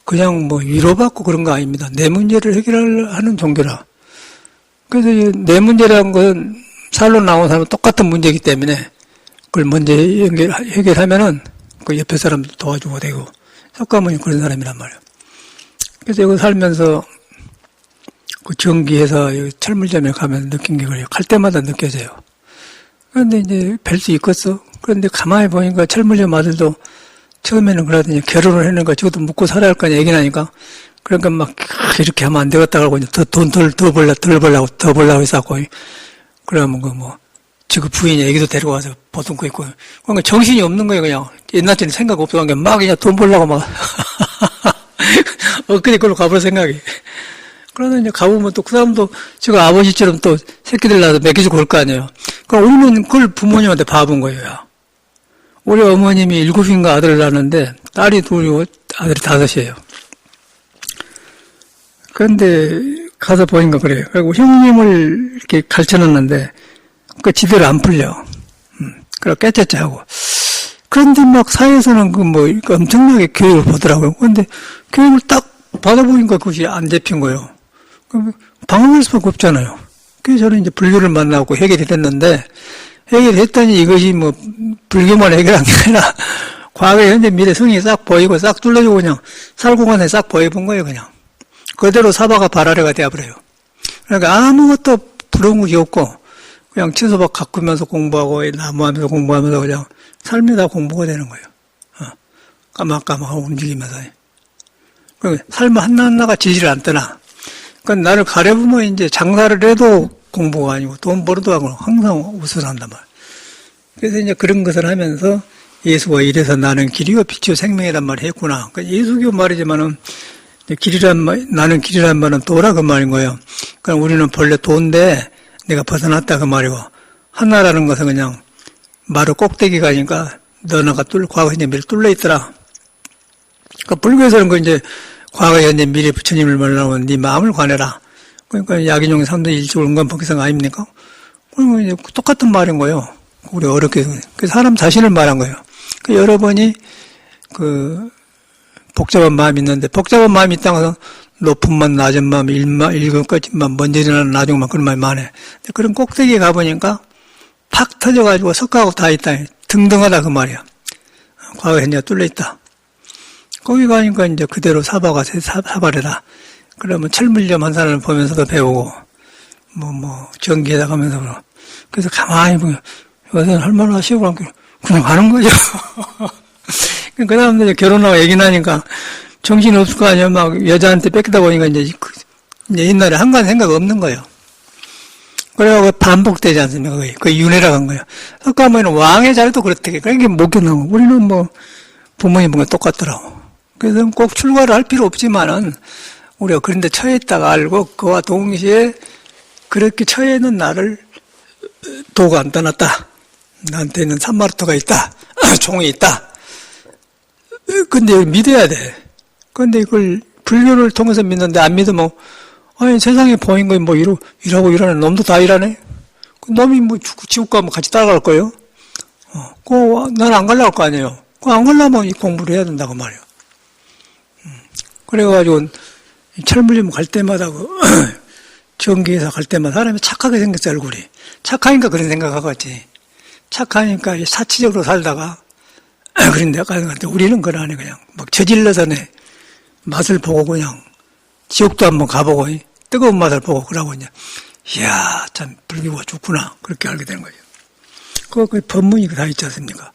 A: 그냥 뭐 위로받고 그런 거 아닙니다. 내 문제를 해결하는 종교라. 그래서 내 문제라는 건 살로 나온 사람은 똑같은 문제이기 때문에 그걸 먼저 해결하면은 그 옆에 사람도 도와주고 되고 석가모니 그런 사람이란 말이에요. 그래서 여기 살면서 그 전기회사 철물점에 가면 느낀 게 그래요. 갈 때마다 느껴져요. 그런데 이제 뵐 수 있겠어. 그런데 가만히 보니까 철물점 아들도 처음에는 그러더니 결혼을 했는가 저것도 묵고 살아야 할 거 아니야 얘기나니까. 그러니까 막 이렇게 하면 안 되겠다 하고 이제 돈 덜 벌라고 했었고. 그러면 그 뭐 지금 부인이 애기도 데리고 와서 보듬고 있고. 그러니까 정신이 없는 거예요 그냥. 옛날에는 생각 없어 한 게 막 그냥 돈 벌려고 막. 엊그제 그걸로 가볼 생각이. 그러다 이제 가보면 또 그 사람도 지금 아버지처럼 또 새끼들 낳아서 먹여주고 그럴 거 아니에요. 그럼 우리는 그걸 부모님한테 봐본 거예요. 우리 어머님이 7인가 아들을 낳았는데 딸이 2이고 아들이 5이에요. 그런데 가서 보니까 그래요. 그리고 형님을 이렇게 가르쳐놨는데 그 지대로 안 풀려. 그래서 깨끗이 하고. 그런데 막 사회에서는 그 뭐 엄청나게 교육을 보더라고요. 그런데 교육을 딱 받아보니까 그것이 안 잡힌 거예요. 방황할 수밖에 없잖아요. 그래서 저는 이제 불교를 만나고 해결이 됐는데, 해결했더니 이것이 뭐, 불교만 해결한 게 아니라, 과거, 현재, 미래 성이 싹 보이고 싹 뚫려주고 그냥, 살고간에 싹 보여본 거예요, 그냥. 그대로 사바가 발아래가 되어버려요. 그러니까 아무것도 부러운 것이 없고, 그냥 채소밭 가꾸면서 공부하고, 나무하면서 공부하면서 그냥, 삶이 다 공부가 되는 거예요. 까막까막하고 움직이면서. 삶 하나하나가 질질 않더나. 그러니까 나를 가려보면 이제 장사를 해도 공부가 아니고 돈 벌어도 하고 항상 웃어 한단 말이야. 그래서 이제 그런 것을 하면서 예수가 이래서 나는 길이요 빛이요 생명이란 말을 했구나. 그러니까 예수교 말이지만은 나는 길이란 말은 도라 그 말인 거예요. 그러니까 우리는 본래 도인데 내가 벗어났다 그 말이고 하나라는 것은 그냥 마루 꼭대기 가니까 너나가 과거 현재 미래 뚫려 있더라. 그러니까 불교에서는 그 이제 과거 현재 미래 부처님을 만나고 네 마음을 관해라. 그러니까 야기종 3대 1조 은관법기상 아닙니까? 그러면 이제 똑같은 말인 거예요. 우리 어렵게 그 사람 자신을 말한 거예요. 그 여러분이 그 복잡한 마음이 있는데 복잡한 마음이 있다고 해서 높은 마음, 낮은 마음, 일곱까지만 먼저 일어나는 나중 만 그런 마음이 많아요. 그런 꼭대기에 가보니까 팍 터져가지고 석가하고 다 있다. 등등하다 그 말이야. 과거 현재가 뚫려 있다. 거기 가니까 이제 그대로 사바가 사바래다. 그러면 철물점 한 사람을 보면서도 배우고, 전기에다 가면서 그래서 가만히 보면, 여기서는 얼마나 쉬고, 그냥 하는 거죠. 그 다음에 결혼하고 애기 나니까 정신이 없을 거 아니에요. 막 여자한테 뺏기다 보니까 이제 옛날에 한 가지 생각 없는 거예요. 그래갖고 반복되지 않습니까? 그게 윤회라고 한 거예요. 석가모니는 왕의 자리도 그렇대. 그러니까 못 견나고. 우리는 뭐 부모님과 똑같더라고. 그래서 꼭 출가를 할 필요 없지만은 우리가 그런데 처해 있다가 알고 그와 동시에 그렇게 처해 있는 나를 도가 안 떠났다. 나한테는 산마르토가 있다. 종이 있다. 근데 믿어야 돼. 근데 이걸 불교를 통해서 믿는데 안 믿으면 아니 세상에 보인 거니 뭐 일하고 일하는 놈도 다 일하네. 그 놈이 뭐 지옥 가면 같이 따라갈 거예요. 난 안 가려고 할 거 아니에요. 안 가려면 이 공부를 해야 된다고 말이에요. 그래가지고 철물점 갈 때마다 전기회사 갈 때마다 사람이 착하게 생겼어 얼굴이. 착하니까 그런 생각하고 왔지. 착하니까 사치적으로 살다가 그런 데가 가는 것 같아. 우리는 그런 안에 그냥 막 저질러서 내 맛을 보고 그냥 지옥도 한번 가보고 뜨거운 맛을 보고 그러고 이제 이야 참 불교가 좋구나 그렇게 알게 되는 거죠. 그 법문이 다 있지 않습니까?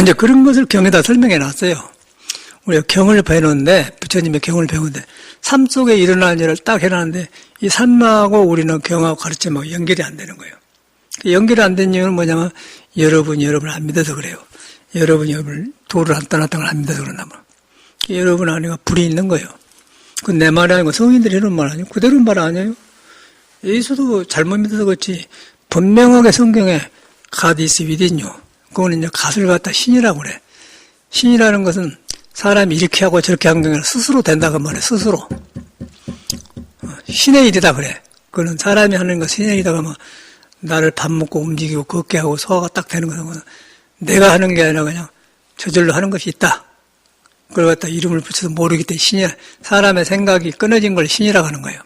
A: 이제 그런 것을 경에다 설명해 놨어요. 우리가 경을 배우는데 부처님의 경을 배우는데 삶 속에 일어나는 일을 딱 해놨는데 이 삶하고 우리는 경하고 가르침하고 연결이 안 되는 거예요. 연결이 안 된 이유는 뭐냐면 여러분을 안 믿어서 그래요. 여러분이 도를 안 떠났다는 걸 안 믿어서 그런다 말. 여러분 안에가 불이 있는 거예요. 그건 내 말이 아니고 성인들이 이런 말 아니에요. 그대로 말 아니에요. 예수도 잘못 믿어서 그렇지 분명하게 성경에 God is within you. 그거는 이제 갓을 갖다 신이라고 그래. 신이라는 것은 사람이 이렇게 하고 저렇게 하는 게 아니라 스스로 된다고 말해. 스스로. 신의 일이다 그래. 그거는 사람이 하는 거 신의 일이다 그러면 나를 밥 먹고 움직이고 걷게 하고 소화가 딱 되는 것은 내가 하는 게 아니라 그냥 저절로 하는 것이 있다. 그걸 갖다 이름을 붙여서 모르기 때문에 신이라. 사람의 생각이 끊어진 걸 신이라고 하는 거예요.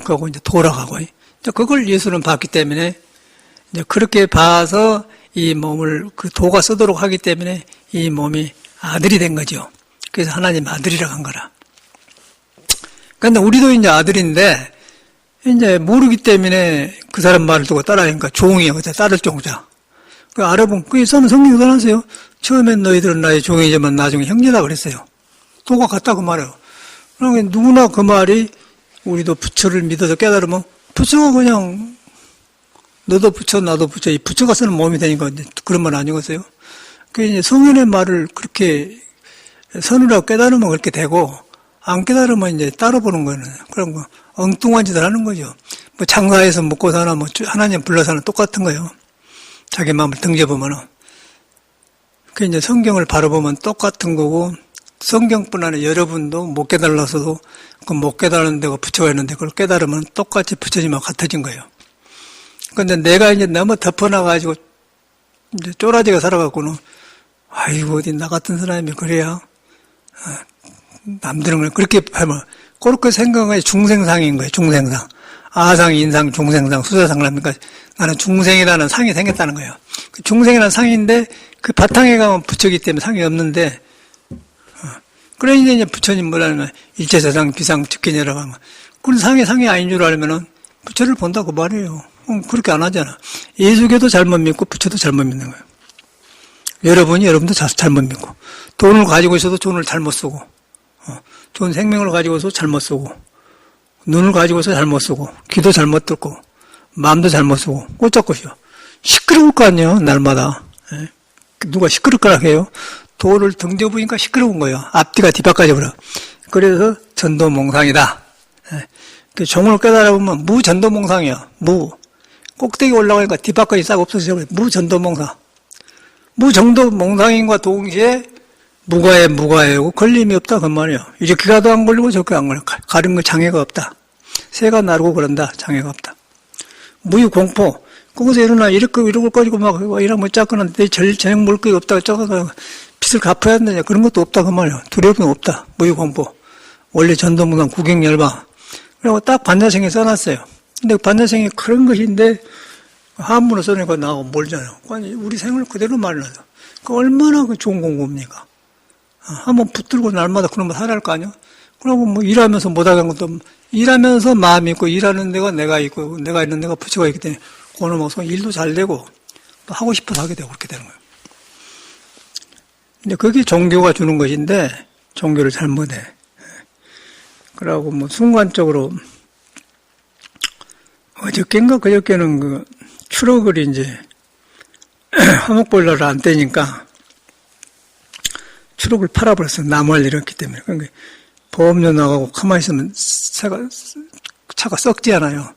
A: 그러고 이제 돌아가고. 그걸 예수는 봤기 때문에 이제 그렇게 봐서 이 몸을 그 도가 쓰도록 하기 때문에 이 몸이 아들이 된 거죠. 그래서 하나님 아들이라고 한 거라. 그런데 우리도 이제 아들인데 이제 모르기 때문에 그 사람 말을 듣고 따라하니까 종이에요. 따를 종자. 그 알아보면 그 저는 성경에 써놨어요. 처음엔 너희들은 나의 종이지만 나중에 형제다 그랬어요. 도가 같다고 말해요. 그러니까 누구나 그 말이 우리도 부처를 믿어서 깨달으면 부처가 그냥 너도 부처 나도 부처 이 부처가 쓰는 몸이 되니까 그런 말 아니겠어요? 그 이제 성현의 말을 그렇게 선으라고 깨달으면 그렇게 되고 안 깨달으면 이제 따로 보는 거는 그런 거 엉뚱한 짓을 하는 거죠. 뭐 장사해서 먹고 사나 뭐 하나님 불러서는 똑같은 거예요. 자기 마음을 등져보면은. 그 이제 성경을 바로 보면 똑같은 거고 성경뿐 아니라 여러분도 못 깨달아서도 그 못 깨달은 데가 부처가 있는데 그걸 깨달으면 똑같이 부처님하고 같아진 거예요. 근데 내가 이제 너무 덮어놔가지고 이제 쪼라지가 살아갖고는 아이고 어디 나 같은 사람이 그래야 남들은 그렇게 하면 그렇게 생각하면 중생상인 거예요. 중생상. 아상, 인상, 중생상, 수자상랍니까? 나는 중생이라는 상이 생겼다는 거예요. 그 중생이라는 상인데 그 바탕에 가면 부처기 때문에 상이 없는데 그러니까 이제 부처님 뭐라는 일체사상, 비상, 즉견이라고 하면 그런 상이 아닌 줄 알면은 부처를 본다고 말해요. 그렇게 안 하잖아. 예수교도 잘못 믿고 부처도 잘못 믿는 거예요. 여러분도 잘못 믿고 돈을 가지고 있어도 돈을 잘못 쓰고 좋은 생명을 가지고서 잘못 쓰고 눈을 가지고서 잘못 쓰고 귀도 잘못 듣고 마음도 잘못 쓰고 꽂잡고요. 시끄러울 거 아니에요. 날마다. 누가 시끄럽거나 해요. 돌을 등져보니까 시끄러운 거예요. 앞뒤가 뒤바까지 버려. 그래서 전도몽상이다. 종을 깨달아보면 무전도몽상이야. 꼭대기 올라가니까 뒤바까지 싹 없어져. 무전도몽상. 무정도몽상인과 동시에 무가해고 걸림이 없다 그 말이에요. 이렇게 가도 안 걸리고 저렇게 안 걸려. 가는 거 장애가 없다. 새가 나르고 그런다. 장애가 없다. 무유공포. 거기서 일어나 이러고 꺼지고 막 이러면 짝거나 내 저녁 먹을 게 없다. 저거 빚을 갚아야 한다냐. 그런 것도 없다 그 말이에요. 두려움이 없다. 무유공포. 원래 전도몽상 구경열방. 그리고 딱 반야생에 써놨어요. 근데 반야생이 그런 것인데 한문으로 써놓으니까 나하고 멀잖아요. 아니 우리 생을 그대로 말라서. 그 얼마나 그 좋은 공부입니까? 한번 붙들고 날마다 그런 거 살아야 할 거 아니야? 그러고 뭐 일하면서 못하는 것도 일하면서 마음이 있고 일하는 데가 내가 있고 내가 있는 데가 부처가 있기 때문에 그놈 먹으면 일도 잘 되고 하고 싶어서 하게 되고 그렇게 되는 거예요. 근데 그게 종교가 주는 것인데 종교를 잘못해. 그러고 뭐 순간적으로 어저께인가 그저께는 그 추럭을 이제 화목보일러를 안 떼니까 추럭을 팔아버렸어요. 나무를 잃었기 때문에. 그러니까 보험료 나가고 가만히 있으면 차가 썩지 않아요.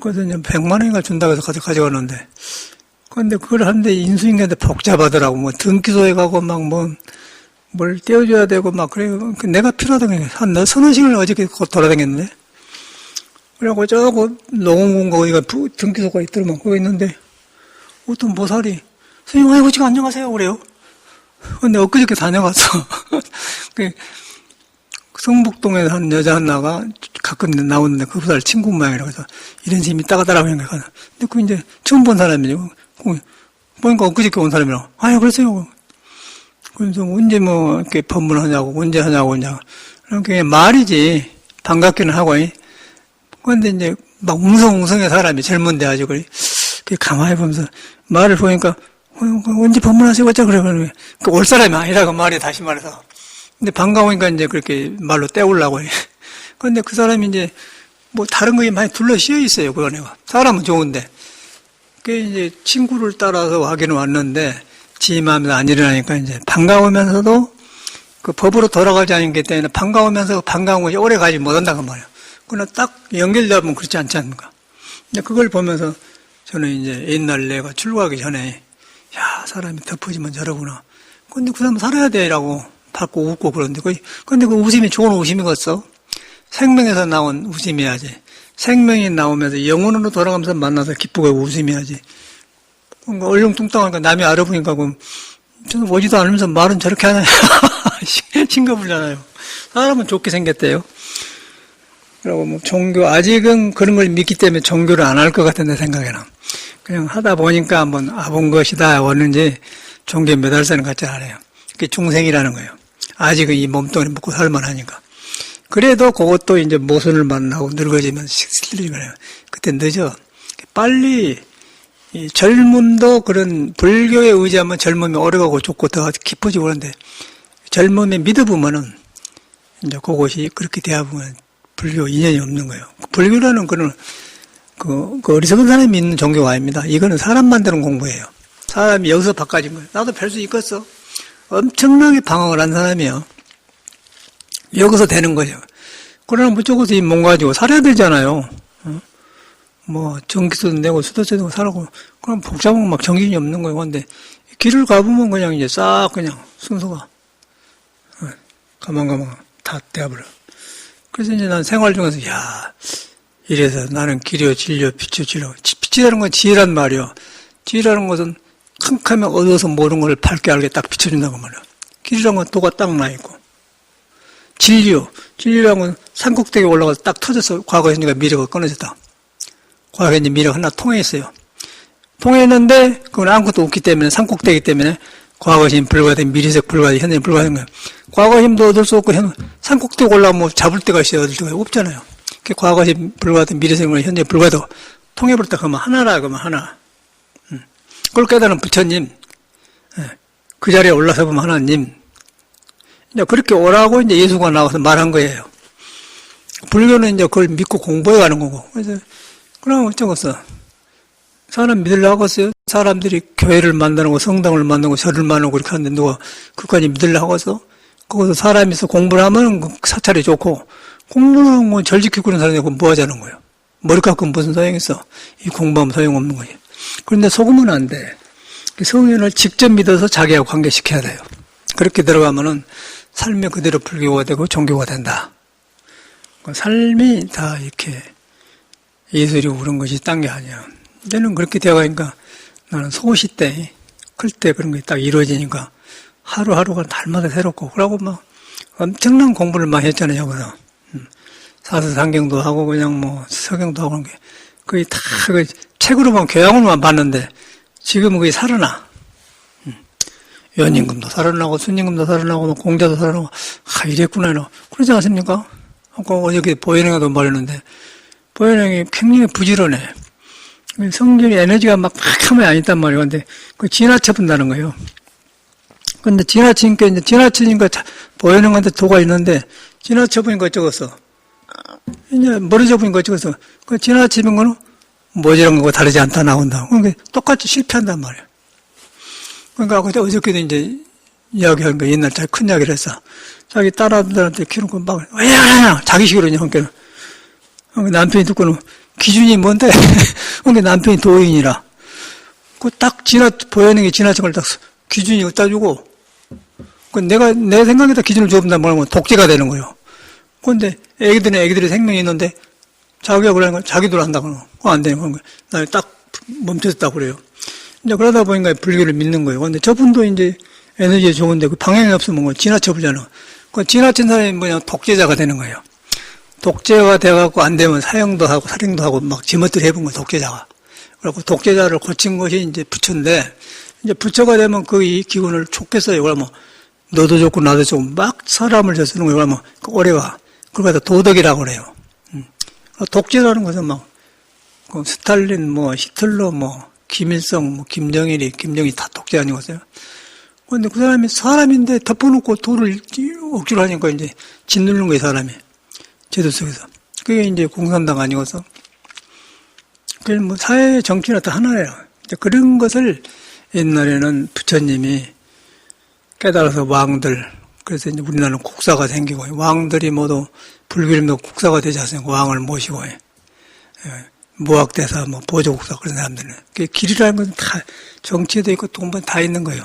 A: 그래서 이제 100만 원인가 준다고 해서 가져가는데 그런데 그걸 하는데 인수인계인데 복잡하더라고. 뭐 등기소에 가고 막 뭘 떼어줘야 되고 막 그래요. 내가 필요하다고 한 서너 시간을 어저께 돌아다녔는데 그래갖고 저거 농원공고 거기가 등기소가 있더만 거기 있는데 어떤 모살이 선생님 아이고 지금 안녕하세요 그래요. 근데 엊그저께 다녀갔어. 성북동에 한 여자 하나가 가끔 나오는데 그 부살 친구 모양이라고 해서 이런 선생님이 따가다라고 하는 거야. 근데 그 이제 처음 본 사람이죠. 보니까 엊그저께 온 사람이라고. 아유 그러세요. 그래서 언제 뭐 이렇게 법문하냐고 언제 하냐고 이렇게 말이지 반갑기는 하고. 그런데 이제 막 웅성웅성의 사람이 젊은데 아주 그래 가만히 보면서 말을 보니까 언제 법문하시고 어쩌 그래 올 사람이 아니라고 말이 다시 말해서. 근데 반가우니까 이제 그렇게 말로 때우려고 해. 그런데 그 사람이 이제 뭐 다른 거에 많이 둘러 씌어 있어요. 그 안에가 사람은 좋은데. 그 이제 친구를 따라서 하기는 왔는데 지 마음에 안 일어나니까 이제 반가우면서도 그 법으로 돌아가지 않기 때문에 반가우면서 반가운 것이 오래 가지 못한다고 말이에요. 그러나 딱 연결되면 그렇지 않지 않습니까? 근데 그걸 보면서 저는 이제 옛날 내가 출국하기 전에 야 사람이 덮어지면 저러구나. 근데 그 사람 살아야 돼라고 받고 웃고 그런데 근데 그 웃음이 좋은 웃음이겠어? 생명에서 나온 웃음이야지. 생명이 나오면서 영혼으로 돌아가면서 만나서 기쁘고 웃음이야지. 뭔가 얼렁뚱땅하니까 남이 알아보니까 저는 오지도 않으면서 말은 저렇게 하나요? 싱겁잖아요. 사람은 좋게 생겼대요. 그리고 뭐 종교 아직은 그런 걸 믿기 때문에 종교를 안 할 것 같은데 생각에는 그냥 하다 보니까 한번 아본 것이다 왔는지 종교 몇 알새는 같지 않아요. 그게 중생이라는 거예요. 아직은 이 몸뚱아리 먹고 살만하니까. 그래도 그것도 이제 모순을 만나고 늙어지면 시들리는 거예요. 그때 늦어. 빨리 이 젊음도 그런 불교에 의지하면 젊음이 오래가고 좋고 더 깊어지고 그러는데 젊음에 믿어보면은 이제 그것이 그렇게 대하면 불교 인연이 없는 거예요. 불교라는 거는 그 어리석은 사람이 믿는 종교가 아닙니다. 이거는 사람 만드는 공부예요. 사람이 여기서 바꿔진 거예요. 나도 별 수 있겠어. 엄청나게 방황을 한 사람이에요. 여기서 되는 거죠. 그러나 무조건 이 몸 가지고 살아야 되잖아요. 뭐 전기세도 내고 수도세도 내고 살고 그럼 복잡하고 막 정신이 없는 거예요. 근데 길을 가보면 그냥 이제 싹 그냥 순서가 가만 다 되어버려. 그래서 이제 난 생활 중에서 야 이래서 나는 길이요 진리요 빛이요 지혜요. 빛이라는 건 지혜란 말이요. 지혜라는 것은 캄캄하면 어두워서 모르는 걸 밝게 알게 딱 비춰준다고 말이야. 길이라는 건 도가 딱 나있고 진리라는 건 산꼭대기에 올라가서 딱 터져서 과거 현재가 미래가 끊어졌다. 과거 현재 미래가 하나 통해 있어요. 통해 있는데 그건 아무것도 없기 때문에 산꼭대기 때문에 과거 힘 불가된 미래색 불가된 현재 불가된 거예요. 과거 힘도 얻을 수 없고 산꼭대기 올라가면 뭐 잡을 데가 있어요. 얻을 데가 없잖아요. 과거 힘 불가된 미래색 현재 불가도 통해버렸다 그러면 하나라 그러면 하나. 그걸 깨달은 부처님 그 자리에 올라서 보면 하나님 이제 그렇게 오라고 이제 예수가 나와서 말한 거예요. 불교는 이제 그걸 믿고 공부해 가는 거고. 그래서, 그럼 어쩌겠어. 사람 믿으려고 하겠어요? 사람들이 교회를 만드는 거, 성당을 만드는 거, 절을 만드는 거 그렇게 하는데 누가 그까지 믿으려고 해서? 거기서 사람이 있어 공부를 하면 사찰이 좋고, 공부를 하는 건 절 지키고 그런 사람이 뭐 하자는 거예요? 머리 깎으면 무슨 소용이 있어? 이 공부하면 소용없는 거지. 그런데 속으면 안 돼. 성인을 직접 믿어서 자기하고 관계시켜야 돼요. 그렇게 들어가면은 삶이 그대로 불교가 되고 종교가 된다. 삶이 다 이렇게 예술이고 그런 것이 딴 게 아니야. 이제는 그렇게 되어가니까 나는 소시 때, 클 때 그런 게 딱 이루어지니까 하루하루가 날마다 새롭고, 그러고 막 엄청난 공부를 많이 했잖아요, 여기서. 사서상경도 하고 그냥 뭐 서경도 하고 그런 게 거의 다 그 책으로만 교양으로만 봤는데 지금은 그게 살아나. 연임금도 살아나고 순임금도 살아나고 공자도 살아나고 이랬구나 너 그러지 않습니까? 아까 어저께 보현행도 말했는데 보현행이 굉장히 부지런해. 성경에 에너지가 막 하면 안 있단 말이에요. 근데 그 지나쳐 본다는 거예요. 근데 지나치니까 보이는 건데 도가 있는데, 지나쳐 보니까 어쩌겠어. 이제 멀어져 보니까 어쩌겠어. 그 지나치는 거는 모자란 거고 다르지 않다 나온다. 그러니까 똑같이 실패한단 말이에요. 그러니까 어저께도 이제 이야기한 거 옛날 자기 큰 이야기를 했어. 자기 딸아들한테 키우고 막, 야! 자기 식으로 그냥, 그러니까 남편이 듣고는 기준이 뭔데? 그러니까 남편이 도인이라. 그 딱 보이는 게 지나친 걸 딱 기준이 갖다 주고, 내 생각에다 기준을 줘본단 말이면 독재가 되는 거예요. 그런데 애기들의 생명이 있는데, 자기가 그러는 건 자기도 한다고. 그거 안 되는 거예요. 나 딱 멈췄다고 그래요. 이제 그러다 보니까 불교를 믿는 거예요. 근데 저분도 이제 에너지가 좋은데 그 방향이 없으면 뭐 지나쳐 보잖아. 그 지나친 사람이 뭐냐, 독재자가 되는 거예요. 독재가 돼갖고 안 되면 사형도 하고 살인도 하고 막 지멋대로 해본 거예요, 독재자가. 그래갖고 독재자를 고친 것이 이제 부처인데, 이제 부처가 되면 그 이 기운을 촉겠어요. 그러면 너도 좋고 나도 좋고 막 사람을 저쓰는 거예요. 그러면 그 오래가. 그걸 갖다 도덕이라고 그래요. 독재라는 것은 막, 그 스탈린, 뭐, 히틀러, 뭐, 김일성, 뭐, 김정일이 다 독재 아니겠어요? 근데 그 사람인데 덮어놓고 도를 억지로 하니까 이제 짓누르는 거예요, 사람이. 제도 속에서. 그게 이제 공산당 아니고서. 그게 뭐 사회 정치는 다 하나예요. 그런 것을 옛날에는 부처님이 깨달아서 왕들, 그래서 이제 우리나라는 국사가 생기고, 왕들이 모두 불교를 믿고 국사가 되지 않습니까? 왕을 모시고, 무학대사, 뭐, 보조국사, 그런 사람들은. 그 길이라는 것은 다 정치에도 있고 돈번 다 있는 거예요.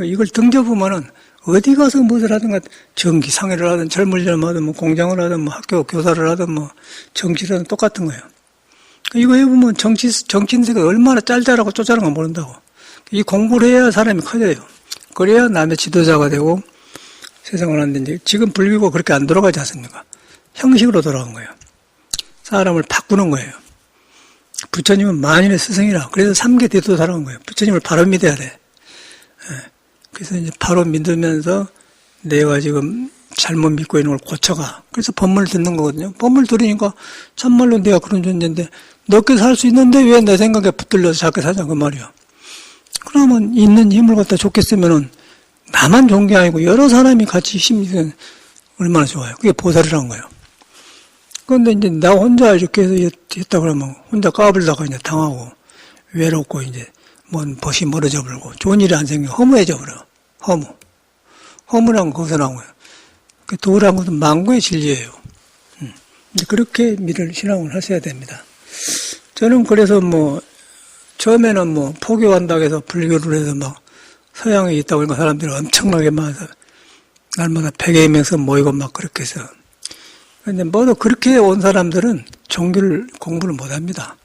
A: 이걸 등져보면은 어디 가서 무엇을 하든가 전기 상해를 하든 젊은이를 하든 뭐 공장을 하든 뭐 학교 교사를 하든 뭐 정치를 하든 똑같은 거예요. 이거 해보면 정치인세가 얼마나 짤짤하고 쪼잘한 거 모른다고. 이 공부를 해야 사람이 커져요. 그래야 남의 지도자가 되고 세상을 하는데 지금 불교가 그렇게 안 돌아가지 않습니까? 형식으로 돌아간 거예요. 사람을 바꾸는 거예요. 부처님은 만인의 스승이라. 그래서 3계 대도사라는 거예요. 부처님을 바로 믿어야 돼. 그래서 이제 바로 믿으면서 내가 지금 잘못 믿고 있는 걸 고쳐가. 그래서 법문을 듣는 거거든요. 법문을 들으니까 참말로 내가 그런 존재인데 넓게 살 수 있는데 왜 내 생각에 붙들려서 작게 사자 그 말이야. 그러면 있는 힘을 갖다 좋게 쓰면은 나만 좋은 게 아니고 여러 사람이 같이 힘이 있으면 얼마나 좋아요. 그게 보살이라는 거예요. 그런데 이제 나 혼자 이렇게 해서 했다 그러면 혼자 까불다가 이제 당하고 외롭고 이제 뭔 벗이 멀어져 버리고 좋은 일이 안 생겨 허무해져 버려. 허무란 건 거기서 나온 거예요. 도라는 것은 망고의 진리예요. 이제 그렇게 믿을 신앙을 하셔야 됩니다. 저는 그래서 뭐 처음에는 뭐 포교한다고 해서 불교를 해서 막 서양에 있다고 하니까 사람들이 엄청나게 많아서 날마다 100여 명씩 모이고 막 그렇게 해서. 근데 모두 그렇게 온 사람들은 종교를 공부를 못 합니다.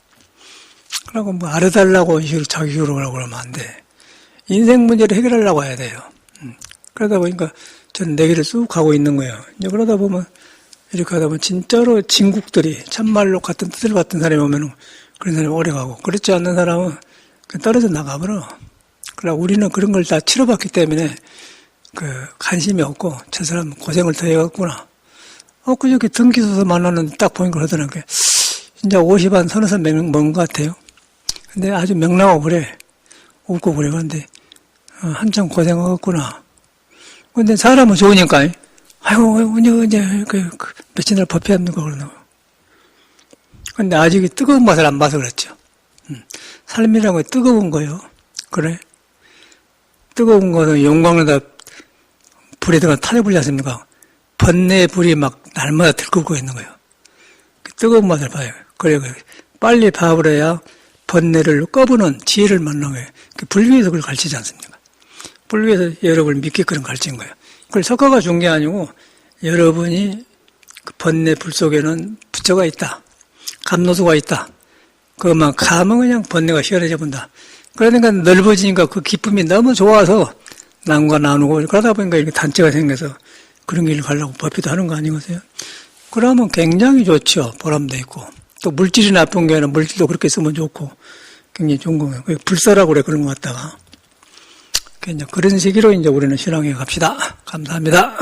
A: 그러고 뭐 알아달라고 식으로 자기 식으로 그러면 안 돼. 인생 문제를 해결하려고 해야 돼요. 그러다 보니까 저는 내 길을 쑥 가고 있는 거예요. 이제 그러다 보면 이렇게 하다 보면 진짜로 진국들이 참말로 같은 뜻을 같은 사람이 오면은 그런 사람이 오래 가고 그렇지 않는 사람은 그냥 떨어져 나가버려. 그러나 우리는 그런 걸 다 치러봤기 때문에 그 관심이 없고 저 사람 고생을 더 해갔구나. 그저께 등기소서 만나는데 딱 보니까 그러더라고요. 진짜 50한 서너 명 먹은 것 같아요. 근데 아주 명랑하고 그래. 웃고 그래. 그런데 한참 고생하겠구나. 근데 사람은 좋으니까 아이고 언제 며칠 날 법회합니까 그러나. 근데 아직 뜨거운 맛을 안 봐서 그렇죠. 삶이라는 건 뜨거운 거예요. 그래. 뜨거운 거는 용광로에다 불에 들어가 타져버리지 않습니까? 번뇌의 불이 막 날마다 들끓고 있는 거예요. 그 뜨거운 맛을 봐요. 그래. 빨리 봐버려야 번뇌를 꺼부는 지혜를 만나는 거예요. 불교에서 그걸 가르치지 않습니까? 불교에서 여러분을 믿게끔 가르친 거예요. 그걸 석가가 준 게 아니고 여러분이 그 번뇌 불 속에는 부처가 있다. 감노수가 있다. 그것만 가면 그냥 번뇌가 시원해져 본다. 그러니까 넓어지니까 그 기쁨이 너무 좋아서 남과 나누고 그러다 보니까 이렇게 단체가 생겨서 그런 길을 가려고 법회도 하는 거 아니겠어요? 그러면 굉장히 좋죠. 보람도 있고. 또 물질이 나쁜 게 아니라 물질도 그렇게 쓰면 좋고 굉장히 좋은 거예요. 불사라고 그래 그런 것 같다가. 그런 식으로 이제 우리는 신앙에 갑시다. 감사합니다.